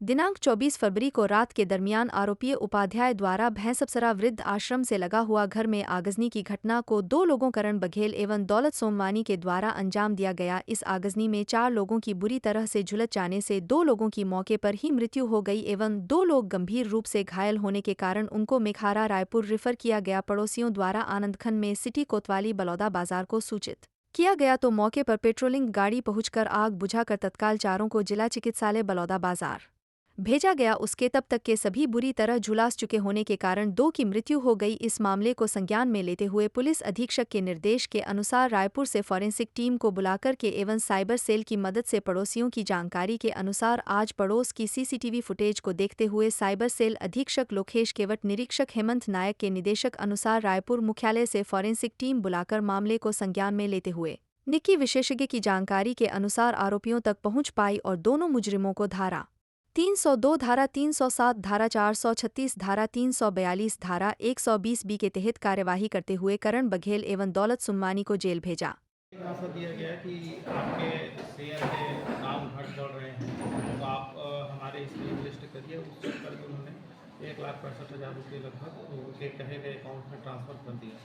दिनांक 24 फरवरी को रात के दरमियान आरोपी उपाध्याय द्वारा भैंसपसरा वृद्ध आश्रम से लगा हुआ घर में आगजनी की घटना को दो लोगों करण बघेल एवं दौलत सोमवानी के द्वारा अंजाम दिया गया। इस आगजनी में 4 लोगों की बुरी तरह से झुलस जाने से 2 लोगों की मौके पर ही मृत्यु हो गई एवं 2 लोग गंभीर रूप से घायल होने के कारण उनको मेखारा रायपुर रेफर किया गया। पड़ोसियों द्वारा आनंदखंड में सिटी कोतवाली बलौदा बाजार को सूचित किया गया तो मौके पर पेट्रोलिंग गाड़ी पहुंचकर आग बुझाकर तत्काल चारों को जिला चिकित्सालय बलौदा बाजार भेजा गया। उसके तब तक के सभी बुरी तरह झुलस चुके होने के कारण 2 की मृत्यु हो गई। इस मामले को संज्ञान में लेते हुए पुलिस अधीक्षक के निर्देश के अनुसार रायपुर से फॉरेंसिक टीम को बुलाकर के एवं साइबर सेल की मदद से पड़ोसियों की जानकारी के अनुसार आज पड़ोस की सीसीटीवी फुटेज को देखते हुए साइबर सेल अधीक्षक लोकेश केवट निरीक्षक हेमंत नायक के निर्देशक अनुसार रायपुर मुख्यालय से फॉरेंसिक टीम बुलाकर मामले को संज्ञान में लेते हुए निकी विशेषज्ञ की जानकारी के अनुसार आरोपियों तक पहुंच पाई और दोनों मुजरिमों को धारा 302 धारा 307 धारा 436 धारा 342 धारा 120 बी के तहत कार्यवाही करते हुए करण बघेल एवं दौलत सुमवानी को जेल भेजा। ऐसा दिया गया है कि आपके शेयर के दाम घट बढ़ रहे हैं, तो आप हमारे इसमें इन्वेस्ट करिए। उस चक्कर में उन्होंने 1,65,000 रुपये लगभग उनके कहे गए अकाउंट में ट्रांसफ़र कर दिया।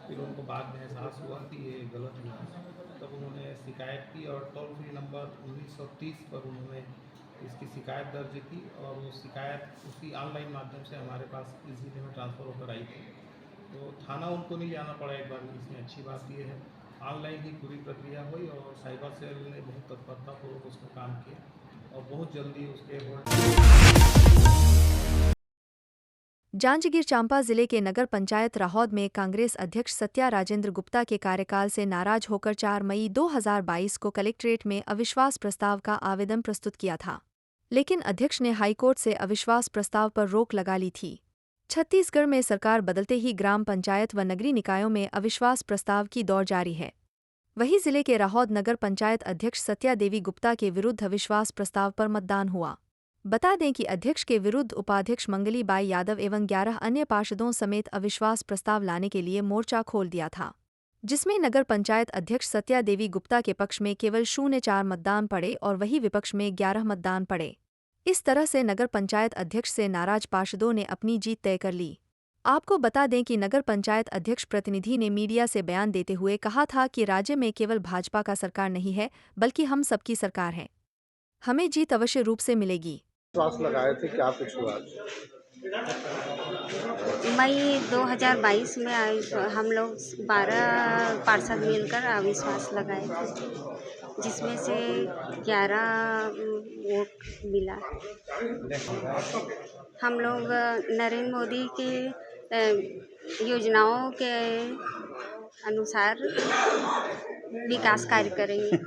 फिर उनको बाद में एहसास हुआ कि ये गलत हुआ, तब उन्होंने शिकायत की और टोल फ्री नंबर 1930 पर उन्होंने इसकी शिकायत दर्ज की और वो शिकायत उसी ऑनलाइन माध्यम से हमारे पास इजीली में ट्रांसफ़र होकर आई थी। तो थाना उनको नहीं जाना पड़ा एक बार। इसमें अच्छी बात ये है ऑनलाइन ही पूरी प्रक्रिया हुई और साइबर सेल ने बहुत तत्परतापूर्वक उसमें काम किया और बहुत जल्दी उसके जांजगीर चांपा जिले के नगर पंचायत राहौद में कांग्रेस अध्यक्ष सत्या राजेंद्र गुप्ता के कार्यकाल से नाराज होकर 4 मई 2022 को कलेक्ट्रेट में अविश्वास प्रस्ताव का आवेदन प्रस्तुत किया था, लेकिन अध्यक्ष ने हाईकोर्ट से अविश्वास प्रस्ताव पर रोक लगा ली थी। छत्तीसगढ़ में सरकार बदलते ही ग्राम पंचायत व नगरीय निकायों में अविश्वास प्रस्ताव की दौड़ जारी है। वहीं जिले के राहौद नगर पंचायत अध्यक्ष सत्या देवी गुप्ता के विरुद्ध अविश्वास प्रस्ताव पर मतदान हुआ। बता दें कि अध्यक्ष के विरुद्ध उपाध्यक्ष मंगली बाई यादव एवं 11 अन्य पार्षदों समेत अविश्वास प्रस्ताव लाने के लिए मोर्चा खोल दिया था, जिसमें नगर पंचायत अध्यक्ष सत्या देवी गुप्ता के पक्ष में केवल 0 मतदान पड़े और वही विपक्ष में 11 मतदान पड़े। इस तरह से नगर पंचायत अध्यक्ष से नाराज पार्षदों ने अपनी जीत तय कर ली। आपको बता दें कि नगर पंचायत अध्यक्ष प्रतिनिधि ने मीडिया से बयान देते हुए कहा था कि राज्य में केवल भाजपा का सरकार नहीं है, बल्कि हम सबकी सरकार है। हमें जीत अवश्य रूप से मिलेगी। विश्वास लगाए थे, क्या कुछ हुआ? मई 2022 में हम लोग 12 पार्षद मिलकर अविश्वास लगाए थे, जिसमें से 11 वोट मिला। हम लोग नरेंद्र मोदी के योजनाओं के अनुसार विकास कार्य करेंगे।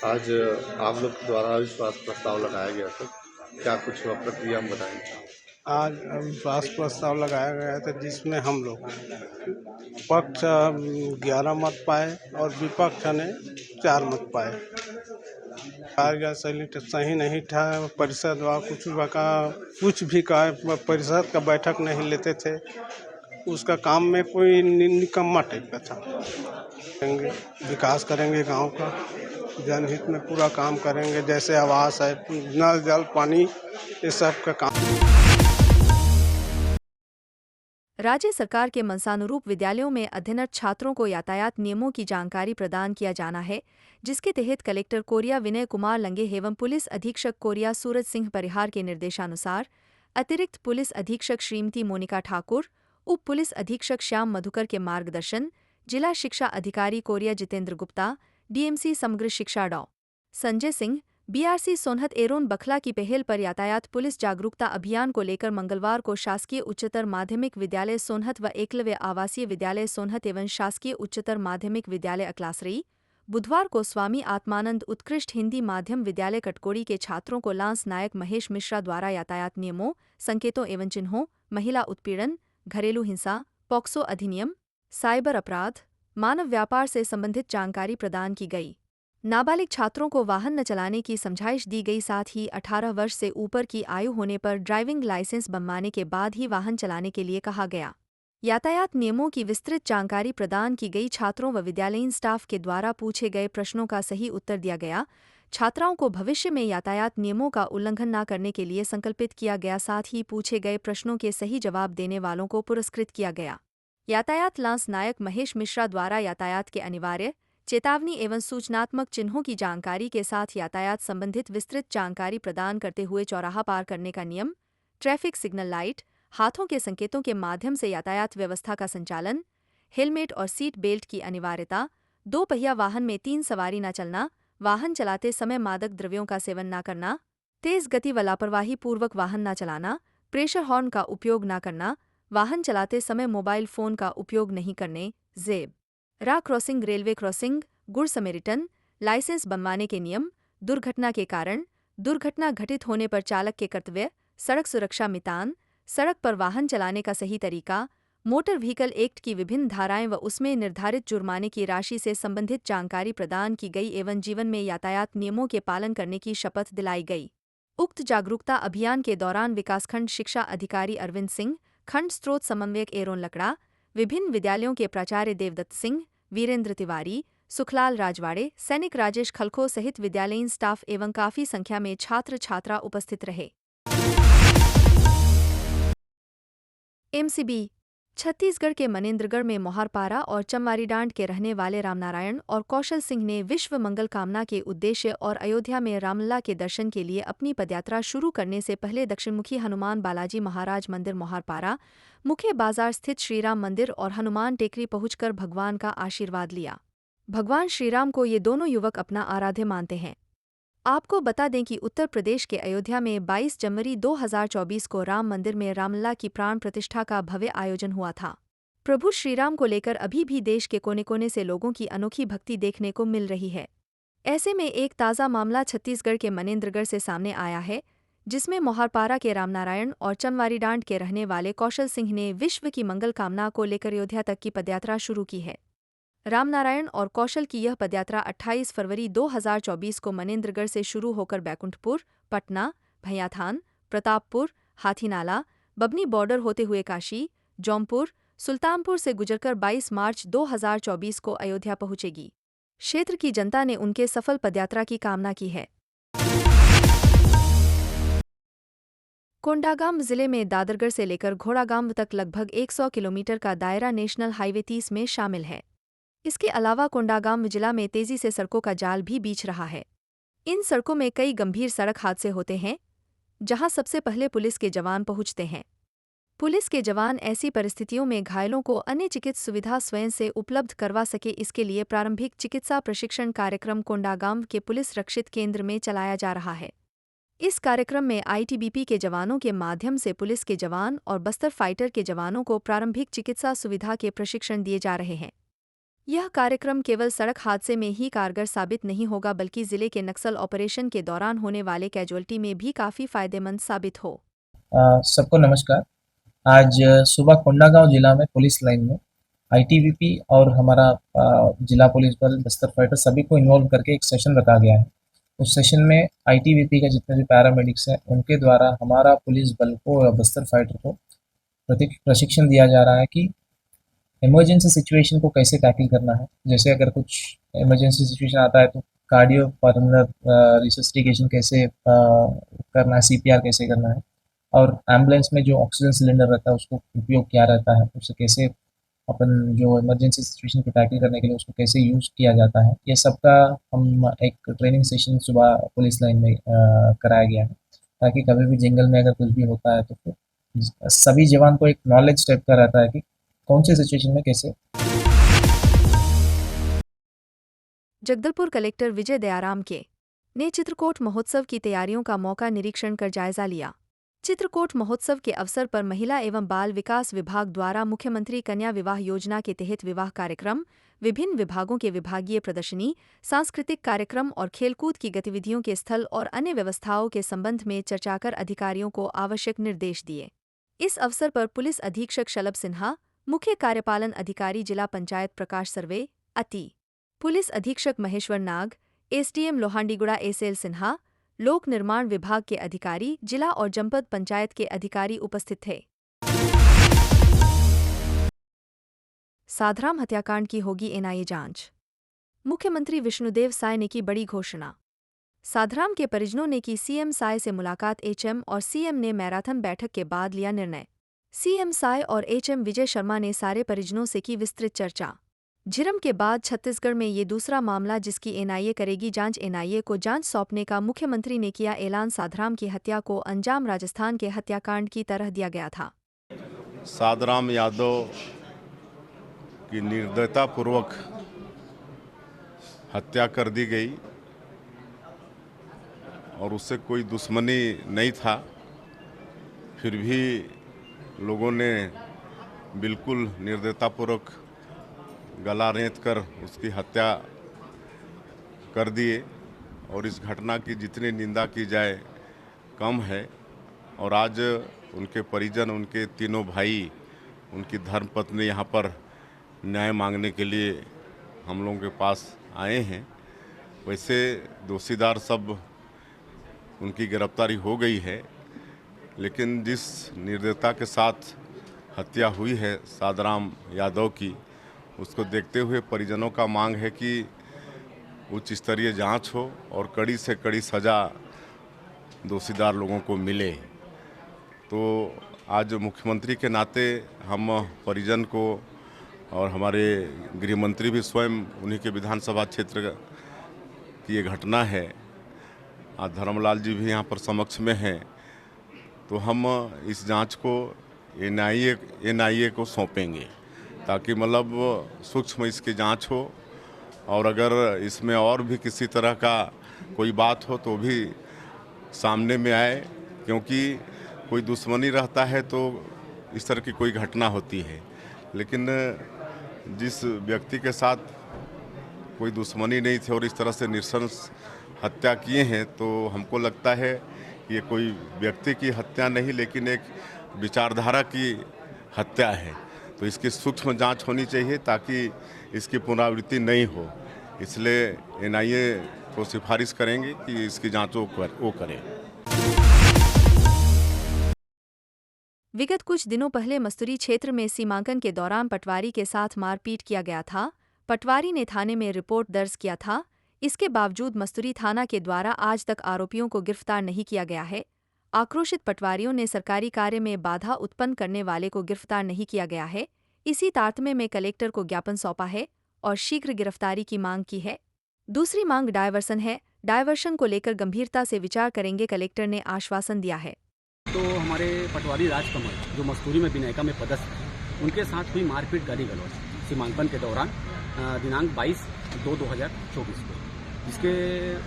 आज आप लोग द्वारा अविश्वास प्रस्ताव लगाया गया था, क्या कुछ हुआ, प्रक्रिया में बताएंगे? आज अविश्वास प्रस्ताव लगाया गया था, जिसमें हम लोग पक्ष 11 मत पाए और विपक्ष ने 4 मत पाए। कार्य शैली सही नहीं था। परिषद व कुछ भी का परिषद का बैठक नहीं लेते थे। उसका काम में कोई निकम्मा टाइप का था। विकास करेंगे गांव का, जनहित में पूरा काम करेंगे, जैसे आवास है, नल जल पानी, ये सब का काम। राज्य सरकार के मंशानुरूप विद्यालयों में अध्ययनरत छात्रों को यातायात नियमों की जानकारी प्रदान किया जाना है, जिसके तहत कलेक्टर कोरिया विनय कुमार लंगे एवं पुलिस अधीक्षक कोरिया सूरज सिंह परिहार के निर्देशानुसार अतिरिक्त पुलिस अधीक्षक श्रीमती मोनिका ठाकुर, उप पुलिस अधीक्षक श्याम मधुकर के मार्गदर्शन, जिला शिक्षा अधिकारी कोरिया जितेंद्र गुप्ता, डीएमसी समग्र शिक्षा डॉ संजय सिंह, बीआरसी सोनहत एरोन बखला की पहल पर यातायात पुलिस जागरूकता अभियान को लेकर मंगलवार को शासकीय उच्चतर माध्यमिक विद्यालय सोनहत व एकलव्य आवासीय विद्यालय सोनहत एवं शासकीय उच्चतर माध्यमिक विद्यालय अकलासरी, बुधवार को स्वामी आत्मानंद उत्कृष्ट हिंदी माध्यम विद्यालय कटकोड़ी के छात्रों को लांस नायक महेश मिश्रा द्वारा यातायात नियमों, संकेतों एवं चिन्हों, महिला उत्पीड़न, घरेलू हिंसा, पॉक्सो अधिनियम, साइबर अपराध, मानव व्यापार से संबंधित जानकारी प्रदान की गई। नाबालिग छात्रों को वाहन न चलाने की समझाइश दी गई। साथ ही 18 वर्ष से ऊपर की आयु होने पर ड्राइविंग लाइसेंस बनवाने के बाद ही वाहन चलाने के लिए कहा गया। यातायात नियमों की विस्तृत जानकारी प्रदान की गई। छात्रों व विद्यालयीन स्टाफ के द्वारा पूछे गए प्रश्नों का सही उत्तर दिया गया, छात्राओं को भविष्य में यातायात नियमों का उल्लंघन न करने के लिए संकल्पित किया गया। साथ ही पूछे गए प्रश्नों के सही जवाब देने वालों को पुरस्कृत किया गया। यातायात लांस नायक महेश मिश्रा द्वारा यातायात के अनिवार्य चेतावनी एवं सूचनात्मक चिन्हों की जानकारी के साथ यातायात संबंधित विस्तृत जानकारी प्रदान करते हुए चौराहा पार करने का नियम, ट्रैफिक सिग्नल लाइट, हाथों के संकेतों के माध्यम से यातायात व्यवस्था का संचालन, हेलमेट और सीट बेल्ट की अनिवार्यता, 2 पहिया वाहन में 3 सवारी न चलना, वाहन चलाते समय मादक द्रव्यों का सेवन न करना, तेज गति व लापरवाही पूर्वक वाहन न चलाना, प्रेशर हॉर्न का उपयोग न करना, वाहन चलाते समय मोबाइल फोन का उपयोग नहीं करने, जेब रा क्रॉसिंग, रेलवे क्रॉसिंग, गुड़ समेरिटन, लाइसेंस बनवाने के नियम, दुर्घटना के कारण, दुर्घटना घटित होने पर चालक के कर्तव्य, सड़क सुरक्षा मितान, सड़क पर वाहन चलाने का सही तरीका, मोटर व्हीकल एक्ट की विभिन्न धाराएं व उसमें निर्धारित जुर्माने की राशि से संबंधित जानकारी प्रदान की गई एवं जीवन में यातायात नियमों के पालन करने की शपथ दिलाई गई। उक्त जागरूकता अभियान के दौरान विकासखंड शिक्षा अधिकारी अरविंद सिंह, खंड स्रोत समन्वयक एरोन लकड़ा, विभिन्न विद्यालयों के प्राचार्य देवदत्त सिंह, वीरेंद्र तिवारी, सुखलाल राजवाड़े, सैनिक राजेश खलखो सहित विद्यालयीन स्टाफ एवं काफी संख्या में छात्र छात्रा उपस्थित रहे। एमसीबी छत्तीसगढ़ के मनेन्द्रगढ़ में मोहारपारा और चमवारीडांड के रहने वाले रामनारायण और कौशल सिंह ने विश्व मंगल कामना के उद्देश्य और अयोध्या में रामलला के दर्शन के लिए अपनी पदयात्रा शुरू करने से पहले दक्षिणमुखी हनुमान बालाजी महाराज मंदिर मोहारपारा, मुख्य बाजार स्थित श्रीराम मंदिर और हनुमान टेकरी पहुंचकर भगवान का आशीर्वाद लिया। भगवान श्रीराम को ये दोनों युवक अपना आराध्य मानते हैं। आपको बता दें कि उत्तर प्रदेश के अयोध्या में 22 जनवरी 2024 को राम मंदिर में रामलला की प्राण प्रतिष्ठा का भव्य आयोजन हुआ था। प्रभु श्रीराम को लेकर अभी भी देश के कोने कोने से लोगों की अनोखी भक्ति देखने को मिल रही है। ऐसे में एक ताज़ा मामला छत्तीसगढ़ के मनेन्द्रगढ़ से सामने आया है, जिसमें मोहारपारा के रामनारायण और चमवारीडांड के रहने वाले कौशल सिंह ने विश्व की मंगल कामना को लेकर अयोध्या तक की पदयात्रा शुरू की है। रामनारायण और कौशल की यह पदयात्रा 28 फरवरी 2024 को मनेन्द्रगढ़ से शुरू होकर बैकुंठपुर, पटना, भैयाथान, प्रतापपुर, हाथीनाला, बबनी बॉर्डर होते हुए काशी, जौनपुर, सुल्तानपुर से गुजरकर 22 मार्च 2024 को अयोध्या पहुंचेगी। क्षेत्र की जनता ने उनके सफल पदयात्रा की कामना की है। कोंडागांव जिले में दादरगढ़ से लेकर घोड़ागांव तक लगभग 100 किलोमीटर का दायरा नेशनल हाईवे 30 में शामिल है। इसके अलावा कोंडागांव जिला में तेजी से सड़कों का जाल भी बिछ रहा है। इन सड़कों में कई गंभीर सड़क हादसे होते हैं, जहां सबसे पहले पुलिस के जवान पहुंचते हैं। पुलिस के जवान ऐसी परिस्थितियों में घायलों को अन्य चिकित्सा सुविधा स्वयं से उपलब्ध करवा सके, इसके लिए प्रारंभिक चिकित्सा प्रशिक्षण कार्यक्रम कोंडागांव के पुलिस रक्षित केंद्र में चलाया जा रहा है। इस कार्यक्रम में आईटीबीपी के जवानों के माध्यम से पुलिस के जवान और बस्तर फाइटर के जवानों को प्रारंभिक चिकित्सा सुविधा के प्रशिक्षण दिए जा रहे हैं। यह कार्यक्रम केवल सड़क हादसे में ही कारगर साबित नहीं होगा, बल्कि जिले के नक्सल ऑपरेशन के दौरान होने वाले कैजुअल्टी में भी काफ़ी फायदेमंद साबित हो। सबको नमस्कार। आज सुबह कोंडागांव जिला में पुलिस लाइन में आईटीबीपी और हमारा जिला पुलिस बल, बस्तर फाइटर सभी को इन्वॉल्व करके एक सेशन रखा गया है। उस सेशन में आईटीबीपी के जितने भी पैरामेडिक्स हैं उनके द्वारा हमारा पुलिस बल को और बस्तर फाइटर को प्रशिक्षण दिया जा रहा है कि इमरजेंसी सिचुएशन को कैसे टैकल करना है। जैसे अगर कुछ इमरजेंसी सिचुएशन आता है तो कार्डियो पल्मोनरी रिससिटेशन कैसे करना है, सीपीआर कैसे करना है, और एम्बुलेंस में जो ऑक्सीजन सिलेंडर रहता है उसको उपयोग क्या रहता है, उससे कैसे अपन जो इमरजेंसी सिचुएशन को टैकल करने के लिए उसको कैसे यूज़ किया जाता है, ये सब का हम एक ट्रेनिंग सेशन सुबह पुलिस लाइन में कराया गया है, ताकि कभी भी जंगल में अगर कुछ भी होता है तो फिर सभी जवान को एक नॉलेज टाइप का रहता है कि कौन से सिचुएशन में कैसे। जगदलपुर कलेक्टर विजय दयाराम के ने चित्रकोट महोत्सव की तैयारियों का मौका निरीक्षण कर जायजा लिया। चित्रकोट महोत्सव के अवसर पर महिला एवं बाल विकास विभाग द्वारा मुख्यमंत्री कन्या विवाह योजना के तहत विवाह कार्यक्रम, विभिन्न विभागों के विभागीय प्रदर्शनी, सांस्कृतिक कार्यक्रम और खेलकूद की गतिविधियों के स्थल और अन्य व्यवस्थाओं के संबंध में चर्चा कर अधिकारियों को आवश्यक निर्देश दिए। इस अवसर पर पुलिस अधीक्षक शलभ सिन्हा, मुख्य कार्यपालन अधिकारी जिला पंचायत प्रकाश सर्वे, अति पुलिस अधीक्षक महेश्वर नाग, एसडीएम लोहांडीगुड़ा एसएल सिन्हा, लोक निर्माण विभाग के अधिकारी, जिला और जनपद पंचायत के अधिकारी उपस्थित थे। साधराम हत्याकांड की होगी एनआईए जांच। मुख्यमंत्री विष्णुदेव साय ने की बड़ी घोषणा। साधराम के परिजनों ने की सीएम साय से मुलाकात। एचएम और सीएम ने मैराथन बैठक के बाद लिया निर्णय। सीएम साय और एचएम विजय शर्मा ने सारे परिजनों से की विस्तृत चर्चा। झिरम के बाद छत्तीसगढ़ में ये दूसरा मामला जिसकी एनआईए करेगी जांच। एनआईए को जांच सौंपने का मुख्यमंत्री ने किया ऐलान। साधराम की हत्या को अंजाम राजस्थान के हत्याकांड की तरह दिया गया था। साधराम यादव की निर्दयतापूर्वक हत्या कर दी गई और उससे कोई दुश्मनी नहीं था, फिर भी लोगों ने बिल्कुल निर्दयतापूर्वक गला रेत कर उसकी हत्या कर दिए और इस घटना की जितनी निंदा की जाए कम है। और आज उनके परिजन, उनके तीनों भाई, उनकी धर्मपत्नी यहाँ पर न्याय मांगने के लिए हम लोगों के पास आए हैं। वैसे दोषीदार सब उनकी गिरफ्तारी हो गई है, लेकिन जिस निर्दयता के साथ हत्या हुई है साधराम यादव की, उसको देखते हुए परिजनों का मांग है कि उच्च स्तरीय जांच हो और कड़ी से कड़ी सज़ा दोषीदार लोगों को मिले। तो आज मुख्यमंत्री के नाते हम परिजन को, और हमारे गृह मंत्री भी स्वयं उन्हीं के विधानसभा क्षेत्र की ये घटना है, आज धर्मलाल जी भी यहाँ पर समक्ष में हैं, तो हम इस जांच को एनआईए को सौंपेंगे ताकि मतलब सूक्ष्म इसकी जांच हो और अगर इसमें और भी किसी तरह का कोई बात हो तो भी सामने में आए, क्योंकि कोई दुश्मनी रहता है तो इस तरह की कोई घटना होती है। लेकिन जिस व्यक्ति के साथ कोई दुश्मनी नहीं थी और इस तरह से नृशंस हत्या किए हैं, तो हमको लगता है कि ये कोई व्यक्ति की हत्या नहीं लेकिन एक विचारधारा की हत्या है। तो इसकी सूक्ष्म जांच होनी चाहिए ताकि इसकी पुनरावृत्ति नहीं हो। इसलिए एनआईए को सिफारिश करेंगे कि इसकी जांच वो करे। विगत कुछ दिनों पहले मस्तूरी क्षेत्र में सीमांकन के दौरान पटवारी के साथ मारपीट किया गया था। पटवारी ने थाने में रिपोर्ट दर्ज किया था। इसके बावजूद मस्तूरी थाना के द्वारा आज तक आरोपियों को गिरफ्तार नहीं किया गया है। आक्रोशित पटवारियों ने सरकारी कार्य में बाधा उत्पन्न करने वाले को गिरफ्तार नहीं किया गया है। इसी तारतम्य में कलेक्टर को ज्ञापन सौंपा है और शीघ्र गिरफ्तारी की मांग की है। दूसरी मांग डायवर्सन है। डायवर्सन को लेकर गंभीरता से विचार करेंगे, कलेक्टर ने आश्वासन दिया है। तो हमारे पटवारी राजकमल जो मस्तूरी में विनायका में पदस्थ हैं, उनके साथ हुई मारपीट गाली गलौज सीमांकन के दौरान दिनांक 22/2/2024 को, जिसके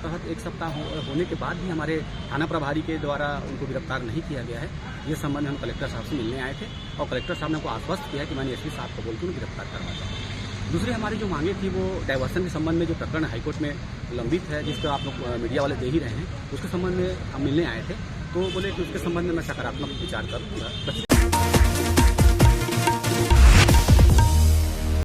तहत एक सप्ताह होने के बाद भी हमारे थाना प्रभारी के द्वारा उनको गिरफ्तार नहीं किया गया है। ये संबंध हम कलेक्टर साहब से मिलने आए थे और कलेक्टर साहब ने हमको आश्वस्त किया कि मैंने एसपी साहब को बोलकर उन्हें गिरफ्तार करवाता हूँ। दूसरी हमारी जो मांगे थी वो डायवर्सन के संबंध में जो प्रकरण हाईकोर्ट में लंबित है, जिसका आप लोग मीडिया वाले दे ही रहे हैं, उसके संबंध में हम मिलने आए थे। तो बोले कि उसके संबंध में मैं सकारात्मक विचार करूँगा।